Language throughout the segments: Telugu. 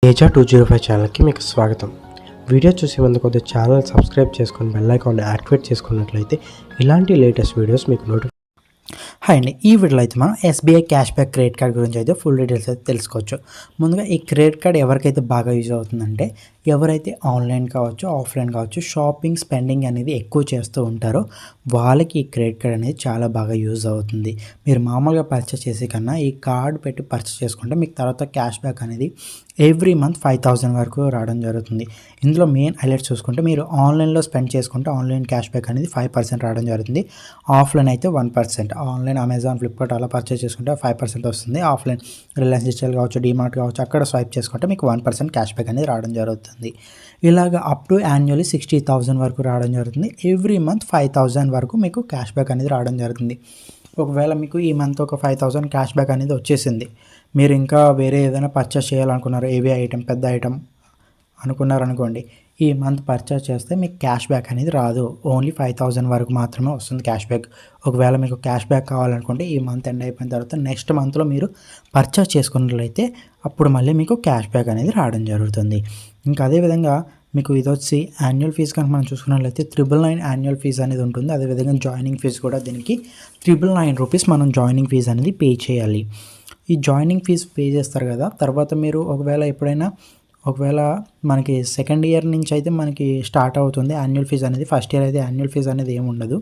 ఏజా 205 ఛానల్కి మీకు స్వాగతం. వీడియో చూసే ముందు కొద్దిగా ఛానల్ సబ్స్క్రైబ్ చేసుకొని బెల్ ఐకాన్ని యాక్టివేట్ చేసుకున్నట్లయితే ఇలాంటి లేటెస్ట్ వీడియోస్ మీకు హాయ్ అండి, ఈ వీడియోలో అయితే మనం SBI cash back credit card గురించి అయితే ఫుల్ డీటెయిల్స్ అయితే తెలుసుకోవచ్చు. ముందుగా ఈ క్రెడిట్ కార్డ్ ఎవరికైతే బాగా యూజ్ అవుతుందంటే ఎవరైతే ఆన్లైన్ కావచ్చు, ఆఫ్లైన్ కావచ్చు, షాపింగ్ స్పెండింగ్ అనేది ఎక్కువ చేస్తూ ఉంటారో వాళ్ళకి ఈ క్రెడిట్ కార్డ్ అనేది చాలా బాగా యూజ్ అవుతుంది. మీరు మామూలుగా పర్చేస్ చేసే కన్నా ఈ కార్డ్ పెట్టి పర్చేస్ చేసుకుంటే మీకు తర్వాత క్యాష్ బ్యాక్ అనేది ఎవ్రీ మంత్ 5,000 వరకు రావడం జరుగుతుంది. ఇందులో మెయిన్ హైలైట్స్ చూసుకుంటే మీరు ఆన్లైన్లో స్పెండ్ చేసుకుంటే ఆన్లైన్ క్యాష్ బ్యాక్ అనేది 5% రావడం జరుగుతుంది. ఆఫ్లైన్ అయితే 1%. ఆన్లైన్ అమెజాన్, ఫ్లిప్కార్ట్ అలా పర్చేస్ చేసుకుంటే 5% వస్తుంది. ఆఫ్లైన్ రిలయన్స్ డిజిటల్ కావచ్చు, డిమార్ట్ కావచ్చు, అక్కడ స్వైప్ చేసుకుంటే మీకు 1% క్యాష్ బ్యాక్ అనేది రావడం జరుగుతుంది. ఇలాగ అప్ టు యాన్యువల్లీ 60,000 వరకు రావడం జరుగుతుంది. ఎవ్రీ మంత్ 5,000 వరకు మీకు క్యాష్ బ్యాక్ అనేది రావడం జరుగుతుంది. ఒకవేళ మీకు ఈ మంత్ ఒక 5,000 క్యాష్ బ్యాక్ అనేది వచ్చేసింది, మీరు ఇంకా వేరే ఏదైనా పర్చేస్ చేయాలనుకున్నారు, ఏవీ ఐటమ్ పెద్ద ఐటమ్ అనుకున్నారనుకోండి, ఈ మంత్ పర్చేస్ చేస్తే మీకు క్యాష్ బ్యాక్ అనేది రాదు. ఓన్లీ 5,000 వరకు మాత్రమే వస్తుంది క్యాష్ బ్యాక్. ఒకవేళ మీకు క్యాష్ బ్యాక్ కావాలనుకుంటే ఈ మంత్ ఎండ్ అయిపోయిన తర్వాత నెక్స్ట్ మంత్లో మీరు పర్చేస్ చేసుకున్నట్లయితే అప్పుడు మళ్ళీ మీకు క్యాష్ బ్యాక్ అనేది రావడం జరుగుతుంది. ఇంకా అదేవిధంగా మీకు ఇది వచ్చి యాన్యువల్ ఫీజు కనుక మనం చూసుకున్నట్లయితే 999 యాన్యువల్ ఫీజు అనేది ఉంటుంది. అదేవిధంగా జాయినింగ్ ఫీజు కూడా దీనికి 999 రూపీస్ మనం జాయినింగ్ ఫీజు అనేది పే చేయాలి. ఈ జాయినింగ్ ఫీజు పే చేస్తారు కదా, తర్వాత మీరు ఒకవేళ మనకి సెకండ్ ఇయర్ నుంచి అయితే మనకి స్టార్ట్ అవుతుంది యాన్యువల్ ఫీజు అనేది. ఫస్ట్ ఇయర్ అయితే యాన్యువల్ ఫీజు అనేది ఏమి ఉండదు.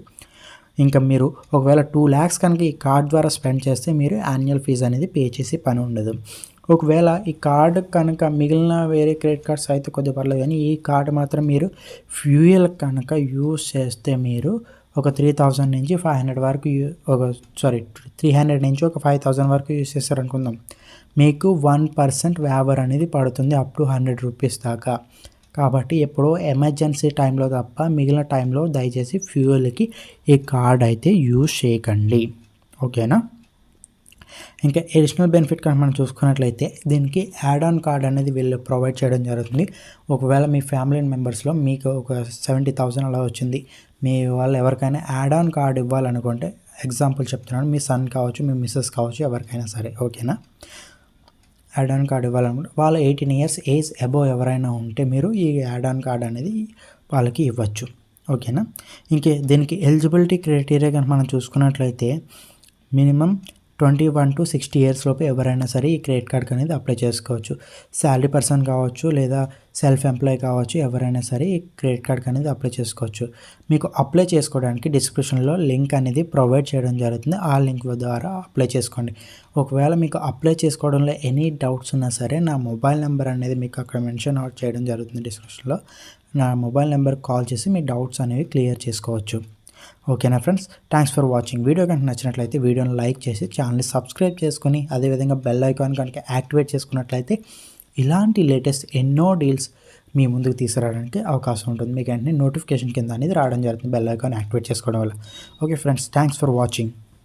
ఇంకా మీరు ఒకవేళ 2 lakhs కనుక ఈ కార్డ్ ద్వారా స్పెండ్ చేస్తే మీరు యాన్యువల్ ఫీజు అనేది పే చేసే పని ఉండదు. ఒకవేళ ఈ కార్డు కనుక మిగిలిన వేరే క్రెడిట్ కార్డ్స్ అయితే కొద్దిగా పర్లేదు, కానీ ఈ కార్డు మాత్రం మీరు ఫ్యూయల్ కనుక యూస్ చేస్తే మీరు ఒక 3,000 నుంచి 500 వరకు 300 నుంచి ఒక 5,000 వరకు యూస్ చేస్తారనుకుందాం, మీకు 1% వ్యావర్ అనేది పడుతుంది అప్ టు 100 రూపీస్ దాకా. కాబట్టి ఎప్పుడో ఎమర్జెన్సీ టైంలో తప్ప మిగిలిన టైంలో దయచేసి ఫ్యూయల్కి ఈ కార్డ్ అయితే యూజ్ చేయకండి, ఓకేనా. ఇంకా అడిషనల్ బెనిఫిట్ కనుక మనం చూసుకున్నట్లయితే దీనికి యాడ్ ఆన్ కార్డ్ అనేది వీళ్ళు ప్రొవైడ్ చేయడం జరుగుతుంది. ఒకవేళ మీ ఫ్యామిలీ మెంబర్స్లో మీకు ఒక 70,000 అలా వచ్చింది, మీ వాళ్ళు ఎవరికైనా యాడ్ ఆన్ కార్డ్ ఇవ్వాలనుకుంటే, ఎగ్జాంపుల్ చెప్తున్నాను, మీ సన్ కావచ్చు, మీ మిస్సెస్ కావచ్చు, ఎవరికైనా సరే, ఓకేనా. యాడ్ ఆన్ కార్డ్ ఇవ్వాలనుకుంటే వాళ్ళు 18 years ఏజ్ అబోవ్ ఎవరైనా ఉంటే మీరు ఈ యాడ్ ఆన్ కార్డ్ అనేది వాళ్ళకి ఇవ్వచ్చు, ఓకేనా. ఇంకే దీనికి ఎలిజిబిలిటీ క్రైటీరియా కనుక మనం చూసుకున్నట్లయితే మినిమం 21 to 60 years లోపు ఎవరైనా సరే ఈ క్రెడిట్ కార్డ్ అనేది అప్లై చేసుకోవచ్చు. శాలరీ పర్సన్ కావచ్చు, లేదా సెల్ఫ్ ఎంప్లాయ్ కావచ్చు, ఎవరైనా సరే ఈ క్రెడిట్ కార్డ్ అనేది అప్లై చేసుకోవచ్చు. మీకు అప్లై చేసుకోవడానికి డిస్క్రిప్షన్లో లింక్ అనేది ప్రొవైడ్ చేయడం జరుగుతుంది. ఆ లింక్ ద్వారా అప్లై చేసుకోండి. ఒకవేళ మీకు అప్లై చేసుకోవడంలో ఎనీ డౌట్స్ ఉన్నా సరే నా మొబైల్ నెంబర్ అనేది మీకు అక్కడ మెన్షన్ అవుట్ చేయడం జరుగుతుంది డిస్క్రిప్షన్లో. నా మొబైల్ నెంబర్కి కాల్ చేసి మీ డౌట్స్ అనేవి క్లియర్ చేసుకోవచ్చు, ఓకేనా friends. Thanks for watching. Video కనుక నచ్చినట్లయితే వీడియోని లైక్ చేసి ఛానల్ని సబ్స్క్రైబ్ చేసుకొని అదేవిధంగా బెల్ ఐకాన్ కనుక యాక్టివేట్ చేసుకున్నట్లయితే ఇలాంటి లేటెస్ట్ ఎన్నో డీల్స్ మీ ముందుకు తీసుకురావడానికి అవకాశం ఉంటుంది. మీకు వెంటనే నోటిఫికేషన్ కింద అనేది రావడం జరుగుతుంది బెల్ ఐకాన్ యాక్టివేట్ చేసుకోవడం వల్ల. Okay friends, thanks for watching.